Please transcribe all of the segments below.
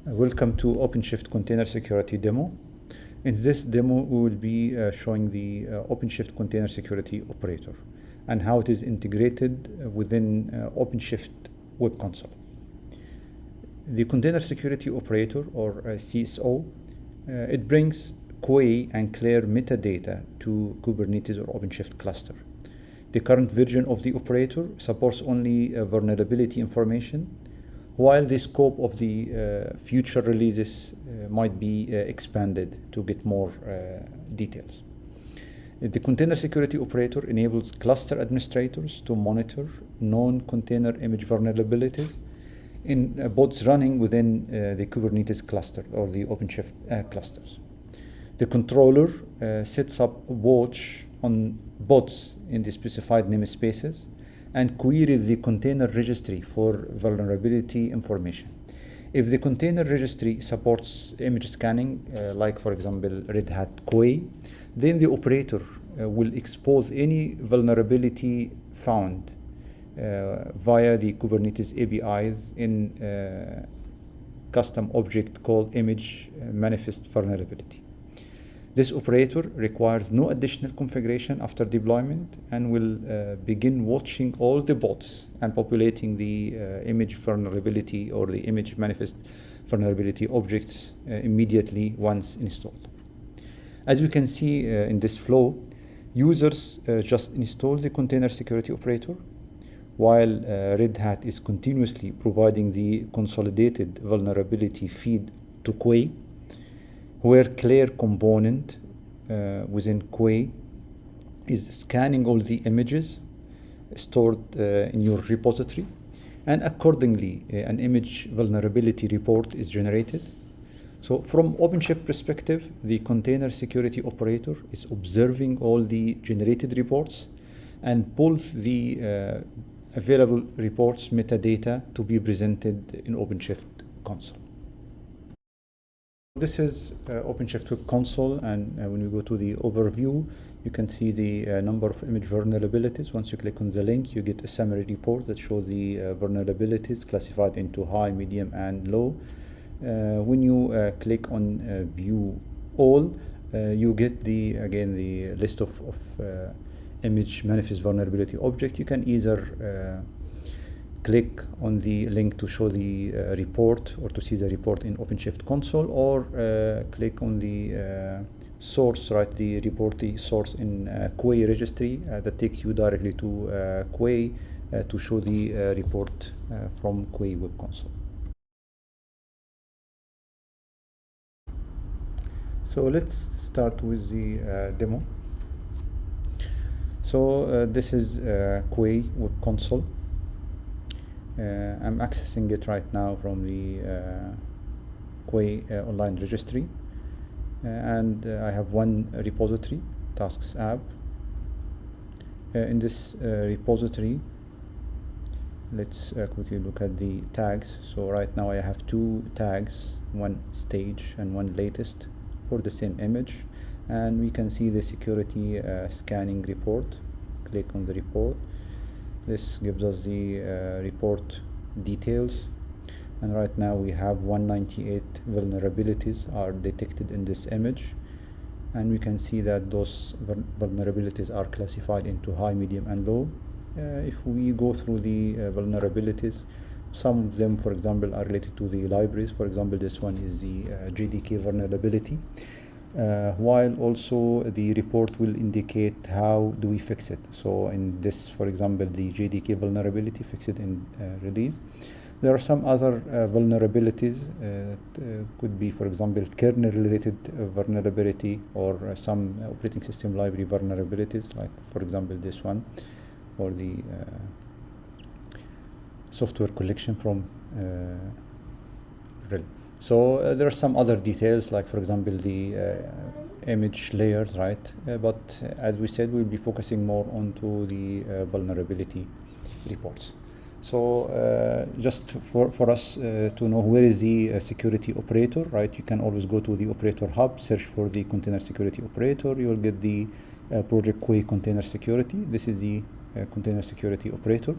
Welcome to OpenShift Container Security demo. In this demo, we will be showing the OpenShift Container Security Operator and how it is integrated within OpenShift Web Console. The Container Security Operator, or CSO, it brings Quay and CLAIRE metadata to Kubernetes or OpenShift cluster. The current version of the operator supports only vulnerability information, while the scope of the future releases might be expanded to get more details. The Container Security Operator enables cluster administrators to monitor known container image vulnerabilities in pods running within the Kubernetes cluster or the OpenShift clusters. The controller sets up watch on pods in the specified namespaces and queries the container registry for vulnerability information. If the container registry supports image scanning, like for example Red Hat Quay, then the operator will expose any vulnerability found via the Kubernetes APIs in a custom object called image manifest vulnerability. This operator requires no additional configuration after deployment and will begin watching all the pods and populating the image vulnerability or the image manifest vulnerability objects immediately once installed. As we can see in this flow, users just install the Container Security Operator, while Red Hat is continuously providing the consolidated vulnerability feed to Quay, where CLAIRE component within Quay is scanning all the images stored in your repository, and accordingly an image vulnerability report is generated. So from OpenShift perspective, the Container Security Operator is observing all the generated reports and pulls the available reports metadata to be presented in OpenShift console. This is OpenShift Web Console, and when you go to the overview, you can see the number of image vulnerabilities. Once you click on the link, you get a summary report that shows the vulnerabilities classified into high, medium, and low. When you click on View All, you get the list of image manifest vulnerability object. You can either click on the link to show the report or to see the report in OpenShift console, or click on the source, right, the report, the source in Quay registry that takes you directly to Quay to show the report from Quay Web Console. So let's start with the demo. So this is Quay Web Console. I'm accessing it right now from the Quay online registry, and I have one repository, tasks app. In this repository, let's quickly look at the tags. So right now I have two tags, one stage and one latest for the same image, and we can see the security scanning report. Click on the report. This gives us the report details, and right now we have 198 vulnerabilities are detected in this image, and we can see that those vulnerabilities are classified into high, medium, and low. If we go through the vulnerabilities, some of them, for example, are related to the libraries. For example, this one is the JDK vulnerability. While also the report will indicate how do we fix it. So in this, for example, the JDK vulnerability, fix it in release. There are some other vulnerabilities. Could be, for example, kernel related vulnerability, or some operating system library vulnerabilities, like for example this one, or the software collection from RHEL. So there are some other details, like for example the image layers, right? But as we said, we'll be focusing more onto the vulnerability reports. So just for us to know where is the security operator, right? You can always go to the operator hub, search for the Container Security Operator. You will get the project Quay Container Security. This is the Container Security Operator.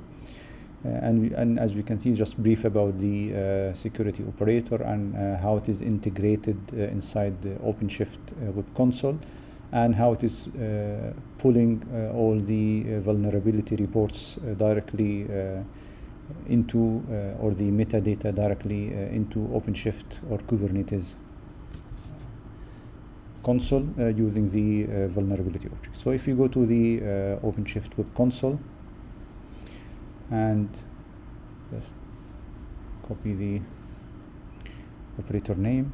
And as we can see, just brief about the security operator and how it is integrated inside the OpenShift web console, and how it is pulling all the vulnerability reports directly into or the metadata directly into OpenShift or Kubernetes console using the vulnerability object. So if you go to the OpenShift web console and just copy the operator name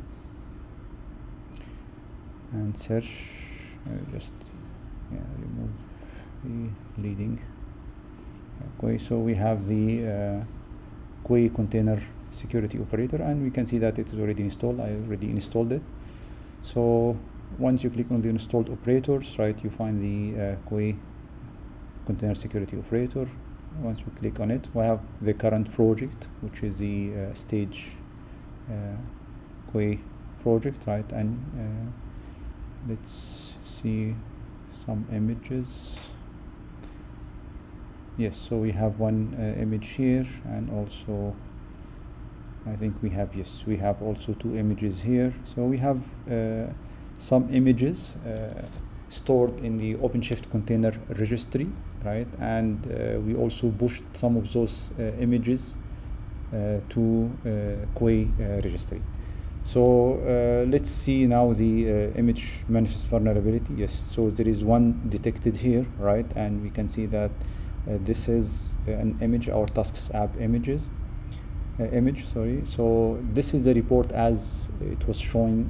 and search, remove the leading. Okay, so we have the Quay container security operator, and we can see that it is already installed. I already installed it. So once you click on the installed operators, right, you find the Quay container security operator. Once we click on it, we have the current project, which is the stage Quay project, right? And let's see some images. Yes, so we have one image here, and also I think we have, yes, we have also two images here. So we have some images stored in the OpenShift container registry, right? And we also pushed some of those images to Quay registry. So let's see now the image manifest vulnerability. Yes, so there is one detected here, right? And we can see that this is an image, our tasks app image. So this is the report as it was showing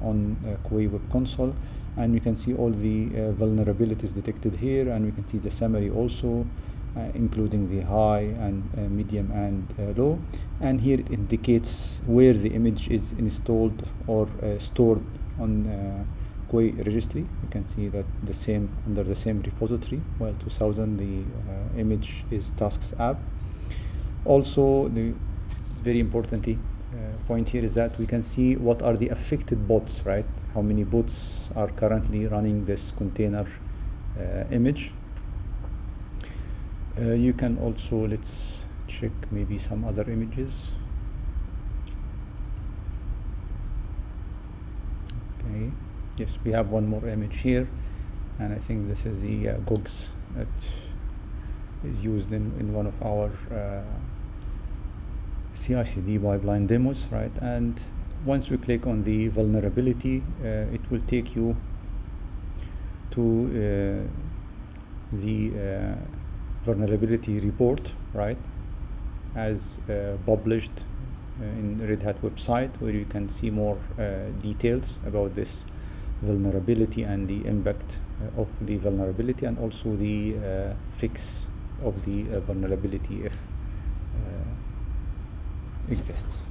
on Quay web console, and we can see all the vulnerabilities detected here, and we can see the summary also, including the high and medium and low. And here it indicates where the image is installed or stored on Quay registry. You can see that the same under the same repository. Well, 2000, the image is tasks app. Also, the very importantly point here is that we can see what are the affected bots, right? How many bots are currently running this container image. You can also, let's check maybe some other images. Okay, yes, we have one more image here, and I think this is the GOGS that is used in one of our CI/CD pipeline demos, right? And once we click on the vulnerability, it will take you to the vulnerability report, right, as published in Red Hat website, where you can see more details about this vulnerability and the impact of the vulnerability, and also the fix of the vulnerability if exists.